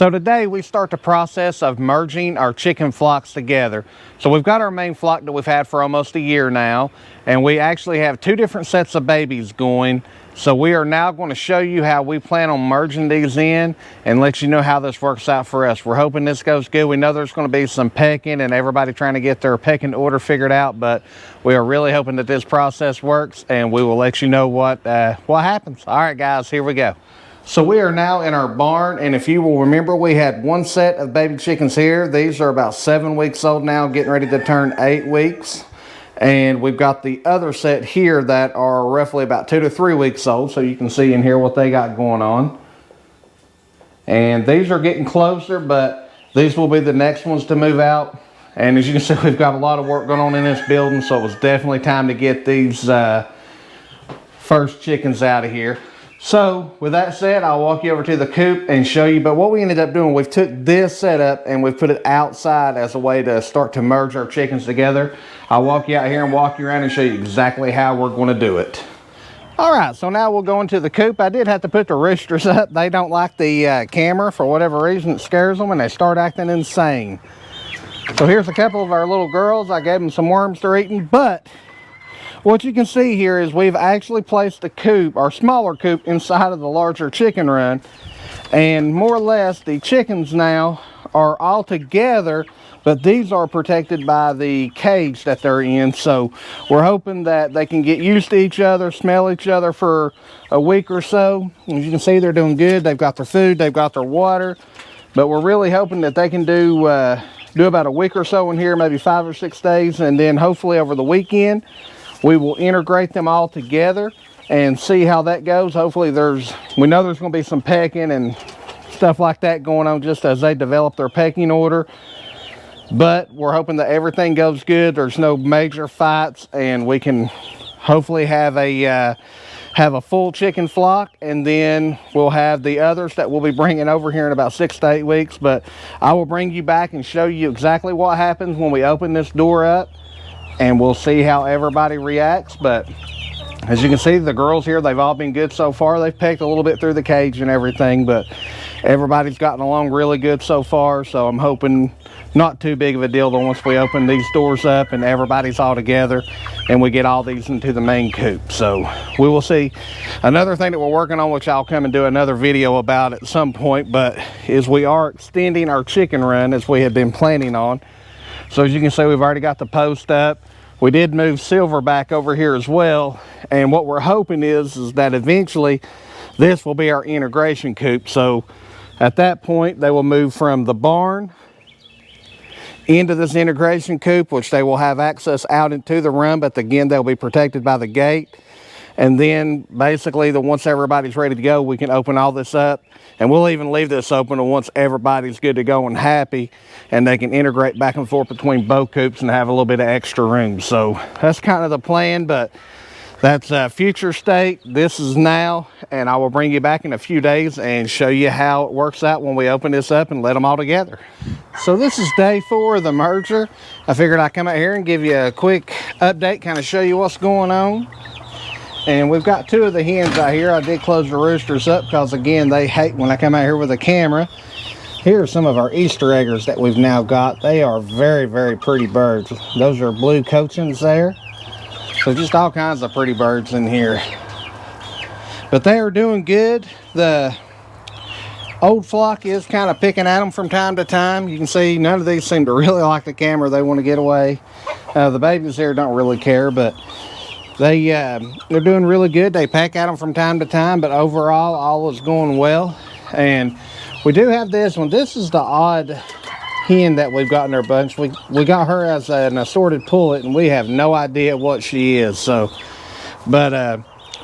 So today we start the process of merging our chicken flocks together. So we've got our main flock that we've had for almost a year now, and we actually have two different sets of babies going. So we are now going to show you how we plan on merging these in and let you know how this works out for us. We're hoping this goes good. We know there's going to be some pecking and everybody trying to get their pecking order figured out, but we are really hoping that this process works, and we will let you know what happens. All right, guys, here we go. So we are now in our barn, and if you will remember, we had one set of baby chickens here. These are about 7 weeks old now, getting ready to turn 8 weeks. And we've got the other set here that are roughly about 2 to 3 weeks old, so you can see in here what they got going on. And these are getting closer, but these will be the next ones to move out. And as you can see, we've got a lot of work going on in this building, so it was definitely time to get these first chickens out of here. So with that said, I'll walk you over to the coop and show you. But what we ended up doing, we've took this setup and we've put it outside as a way to start to merge our chickens together. I'll walk you out here and walk you around and show you exactly how we're going to do it. All right, so now we'll go into the coop. I did have to put the roosters up. They don't like the camera for whatever reason. It scares them and they start acting insane. So here's a couple of our little girls. I gave them some worms they're eating, but what you can see here is we've actually placed the coop, our smaller coop, inside of the larger chicken run. And more or less, the chickens now are all together, but these are protected by the cage that they're in. So we're hoping that they can get used to each other, smell each other for a week or so. As you can see, they're doing good. They've got their food, they've got their water. But we're really hoping that they can do about a week or so in here, maybe 5 or 6 days. And then hopefully over the weekend, we will integrate them all together and see how that goes. Hopefully we know there's going to be some pecking and stuff like that going on just as they develop their pecking order. But we're hoping that everything goes good. There's no major fights, and we can hopefully have a full chicken flock, and then we'll have the others that we'll be bringing over here in about 6 to 8 weeks. But I will bring you back and show you exactly what happens when we open this door up, and we'll see how everybody reacts. But as you can see, the girls here, they've all been good so far. They've pecked a little bit through the cage and everything, but everybody's gotten along really good so far. So I'm hoping not too big of a deal though once we open these doors up and everybody's all together and we get all these into the main coop. So we will see. Another thing that we're working on, which I'll come and do another video about at some point, but is we are extending our chicken run as we had been planning on. So as you can see, we've already got the post up. We did move Silver back over here as well. And what we're hoping is that eventually this will be our integration coop. So at that point, they will move from the barn into this integration coop, which they will have access out into the run, but again, they'll be protected by the gate. And then basically once everybody's ready to go, we can open all this up, and we'll even leave this open once everybody's good to go and happy, and they can integrate back and forth between both coops and have a little bit of extra room. So that's kind of the plan, but that's a future state. This is now, and I will bring you back in a few days and show you how it works out when we open this up and let them all together. So this is day 4 of the merger. I figured I'd come out here and give you a quick update, kind of show you what's going on. And we've got 2 of the hens out here. I did close the roosters up because, again, they hate when I come out here with a camera. Here are some of our Easter eggers that we've now got. They are very, very pretty birds. Those are blue cochins there. So just all kinds of pretty birds in here. But they are doing good. The old flock is kind of picking at them from time to time. You can see none of these seem to really like the camera. They want to get away. The babies here don't really care, but they're doing really good. They peck at them from time to time, but overall all is going well. And we do have this one. This is the odd hen that we've got in our bunch. We got her as an assorted pullet, and we have no idea what she is. So but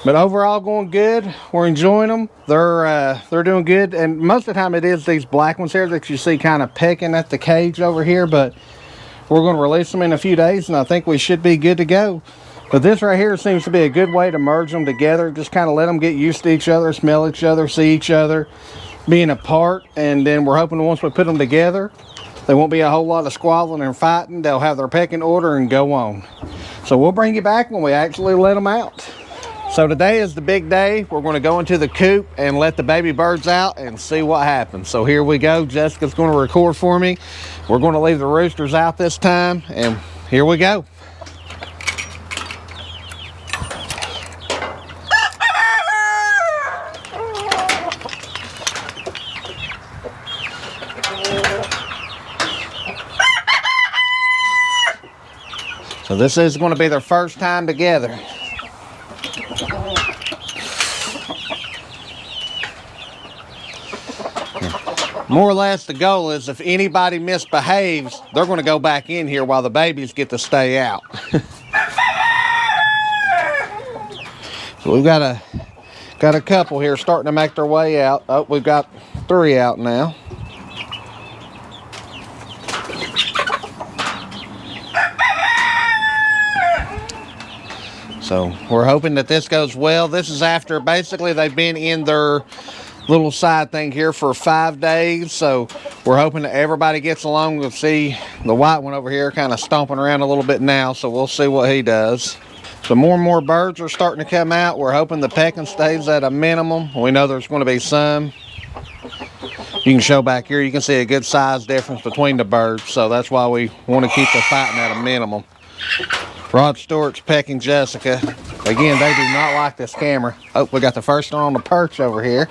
overall going good. We're enjoying them. They're doing good, and most of the time it is these black ones here that you see kind of pecking at the cage over here. But we're going to release them in a few days, and I think we should be good to go. But this right here seems to be a good way to merge them together. Just kind of let them get used to each other, smell each other, see each other, being apart. And then we're hoping once we put them together, there won't be a whole lot of squabbling and fighting. They'll have their pecking order and go on. So we'll bring you back when we actually let them out. So today is the big day. We're going to go into the coop and let the baby birds out and see what happens. So here we go. Jessica's going to record for me. We're going to leave the roosters out this time, and here we go. So this is going to be their first time together. More or less the goal is if anybody misbehaves, they're going to go back in here while the babies get to stay out. So we've got a couple here starting to make their way out. Oh, we've got 3 out now. So we're hoping that this goes well. This is after basically they've been in their little side thing here for 5 days. So we're hoping that everybody gets along. We'll see the white one over here kind of stomping around a little bit now. So we'll see what he does. So more and more birds are starting to come out. We're hoping the pecking stays at a minimum. We know there's going to be some. You can show back here, you can see a good size difference between the birds. So that's why we want to keep the fighting at a minimum. Rod Stewart's pecking Jessica. Again, they do not like this camera. Oh, we got the first one on the perch over here.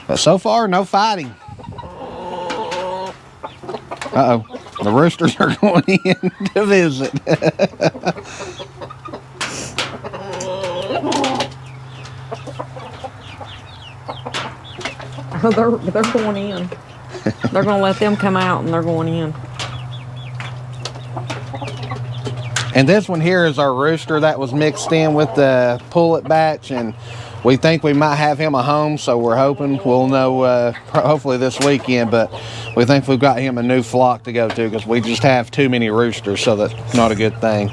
But so far, no fighting. Uh-oh, the roosters are going in to visit. Oh, they're going in. They're going to let them come out and they're going in. And this one here is our rooster that was mixed in with the pullet batch, and we think we might have him a home, so we're hoping we'll know hopefully this weekend, but we think we've got him a new flock to go to because we just have too many roosters, so that's not a good thing.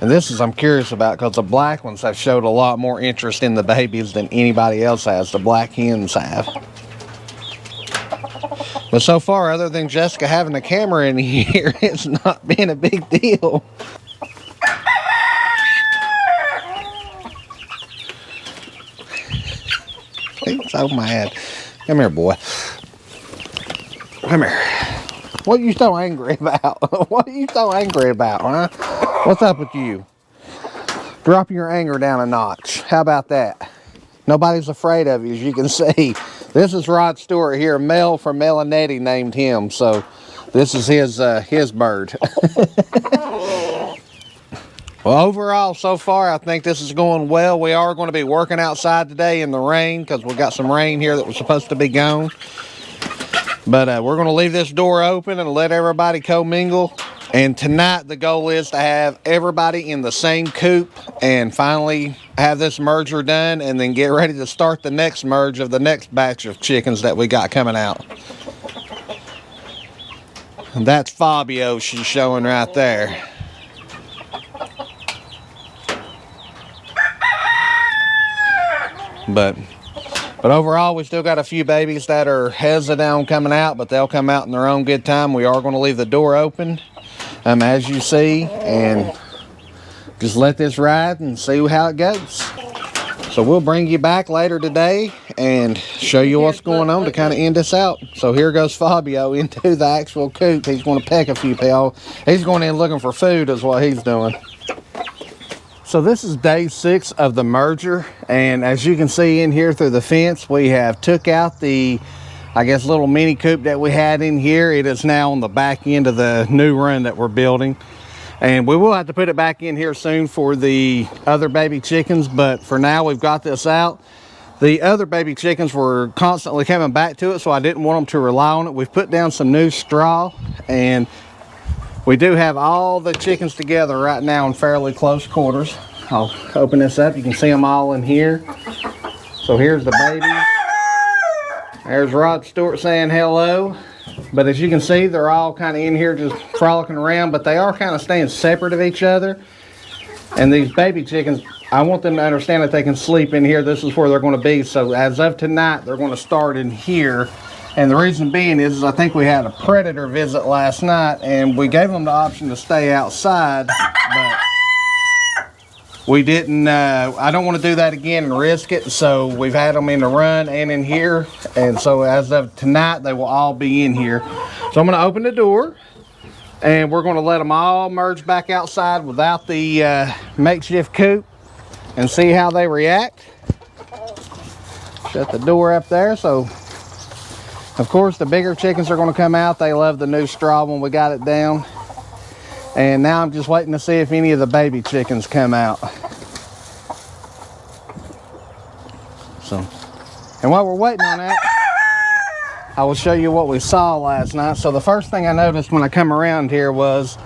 And this is I'm curious about because the black ones have showed a lot more interest in the babies than anybody else has. The black hens have. But so far, other than Jessica having a camera in here, it's not been a big deal. He's so mad. Come here, boy. Come here. What are you so angry about? What are you so angry about, huh? What's up with you? Drop your anger down a notch. How about that? Nobody's afraid of you, as you can see. This is Rod Stewart here. Mel from Melanetti named him, so this is his bird. Well, overall, so far, I think this is going well. We are going to be working outside today in the rain because we got some rain here that was supposed to be gone. But we're going to leave this door open and let everybody commingle. And tonight, the goal is to have everybody in the same coop and finally have this merger done and then get ready to start the next merge of the next batch of chickens that we got coming out. And that's Fabio she's showing right there. But overall, we still got a few babies that are hesitant on coming out, but they'll come out in their own good time. We are going to leave the door open, as you see, and just let this ride and see how it goes. So we'll bring you back later today and show you what's going on to kind of end us out. So here goes Fabio into the actual coop. He's going to peck a few people. He's going in looking for food is what he's doing. So this is day 6 of the merger, and as you can see in here through the fence, we have took out the, I guess, little mini coop that we had in here. It is now on the back end of the new run that we're building, and we will have to put it back in here soon for the other baby chickens, but for now we've got this out. The other baby chickens were constantly coming back to it, so I didn't want them to rely on it. We've put down some new straw, and we do have all the chickens together right now in fairly close quarters. I'll open this up. You can see them all in here. So here's the babies. There's Rod Stewart saying hello. But as you can see, they're all kind of in here just frolicking around, but they are kind of staying separate of each other. And these baby chickens, I want them to understand that they can sleep in here. This is where they're going to be. So as of tonight, they're going to start in here. And the reason being is I think we had a predator visit last night, and we gave them the option to stay outside, but we didn't. I don't want to do that again and risk it, so we've had them in the run and in here, and so as of tonight they will all be in here. So I'm going to open the door, and we're going to let them all merge back outside without the makeshift coop and see how they react. Shut the door up there. So of course the bigger chickens are going to come out. They love the new straw when we got it down. And now I'm just waiting to see if any of the baby chickens come out. So, and while we're waiting on that, I will show you what we saw last night. So the first thing I noticed when I come around here was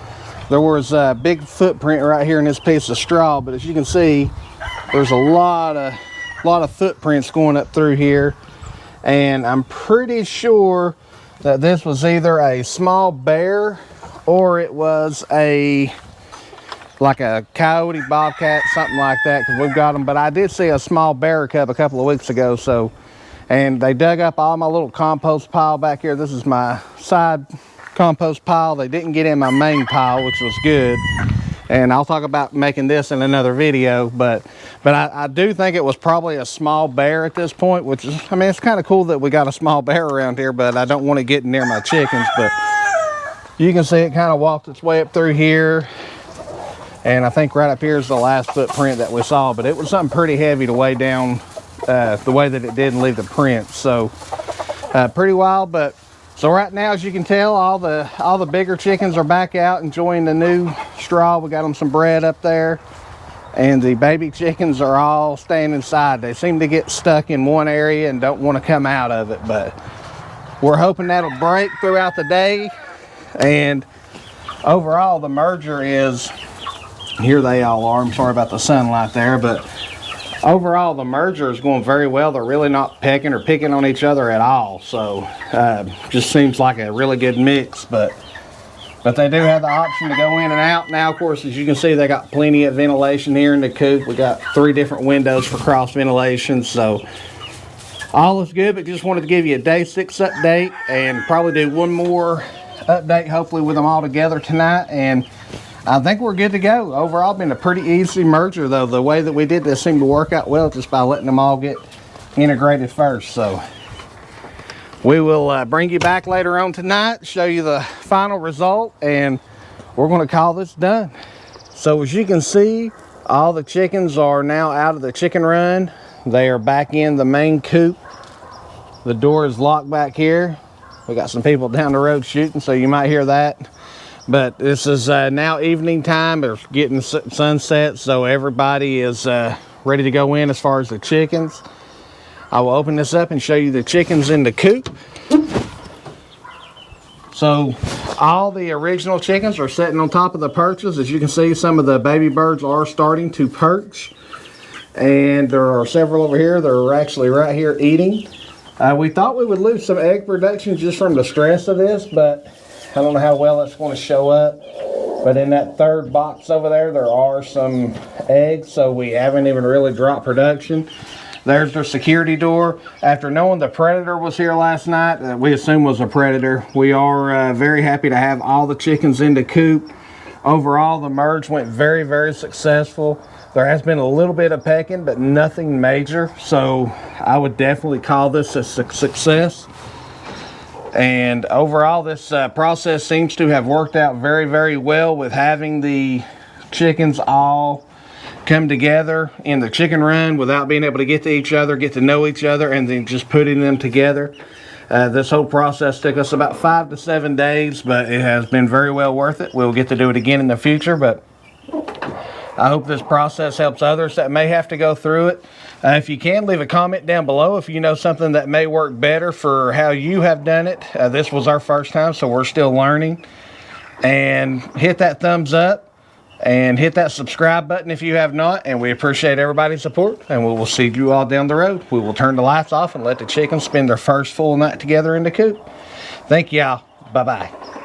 there was a big footprint right here in this piece of straw. But as you can see, there's a lot of footprints going up through here. And I'm pretty sure that this was either a small bear or it was like a coyote, bobcat, something like that, because we've got them. But I did see a small bear cub a couple of weeks ago. So, and they dug up all my little compost pile back here. This is my side compost pile. They didn't get in my main pile, which was good. And I'll talk about making this in another video, but I do think it was probably a small bear at this point, which is, I mean, it's kind of cool that we got a small bear around here, but I don't want to get near my chickens. But you can see it kind of walked its way up through here, and I think right up here is the last footprint that we saw, but it was something pretty heavy to weigh down the way that it did and leave the print. So pretty wild. But so right now, as you can tell, all the bigger chickens are back out enjoying the new straw. We got them some bread up there, and the baby chickens are all staying inside. They seem to get stuck in one area and don't want to come out of it, but we're hoping that'll break throughout the day. And overall, the merger is, here they all are. I'm sorry about the sunlight there, but overall the merger is going very well. They're really not pecking or picking on each other at all. So just seems like a really good mix, but they do have the option to go in and out. Now, of course, as you can see, they got plenty of ventilation here in the coop. We got 3 different windows for cross ventilation, so all is good. But just wanted to give you a day 6 update and probably do one more update, hopefully with them all together tonight, and I think we're good to go. Overall, been a pretty easy merger, though. The way that we did this seemed to work out well just by letting them all get integrated first. So we will bring you back later on tonight, show you the final result, and we're going to call this done. So as you can see, all the chickens are now out of the chicken run. They are back in the main coop. The door is locked back here. We got some people down the road shooting, so you might hear that. But this is now evening time. It's getting sunset, so everybody is ready to go in as far as the chickens. I will open this up and show you the chickens in the coop. So all the original chickens are sitting on top of the perches. As you can see, some of the baby birds are starting to perch. And there are several over here that are actually right here eating. We thought we would lose some egg production just from the stress of this, but I don't know how well it's going to show up. But in that third box over there are some eggs, so we haven't even really dropped production. There's their security door. After knowing the predator was here last night, we assumed was a predator. We are very happy to have all the chickens in the coop. Overall, the merge went very, very successful. There has been a little bit of pecking, but nothing major. So I would definitely call this a success. And overall, this process seems to have worked out very, very well with having the chickens all come together in the chicken run without being able to get to each other, get to know each other, and then just putting them together. This whole process took us about 5 to 7 days, but it has been very well worth it. We'll get to do it again in the future, but I hope this process helps others that may have to go through it. If you can, leave a comment down below if you know something that may work better for how you have done it. This was our first time, so we're still learning. And hit that thumbs up and hit that subscribe button if you have not. And we appreciate everybody's support, and we will see you all down the road. We will turn the lights off and let the chickens spend their first full night together in the coop. Thank y'all. Bye-bye.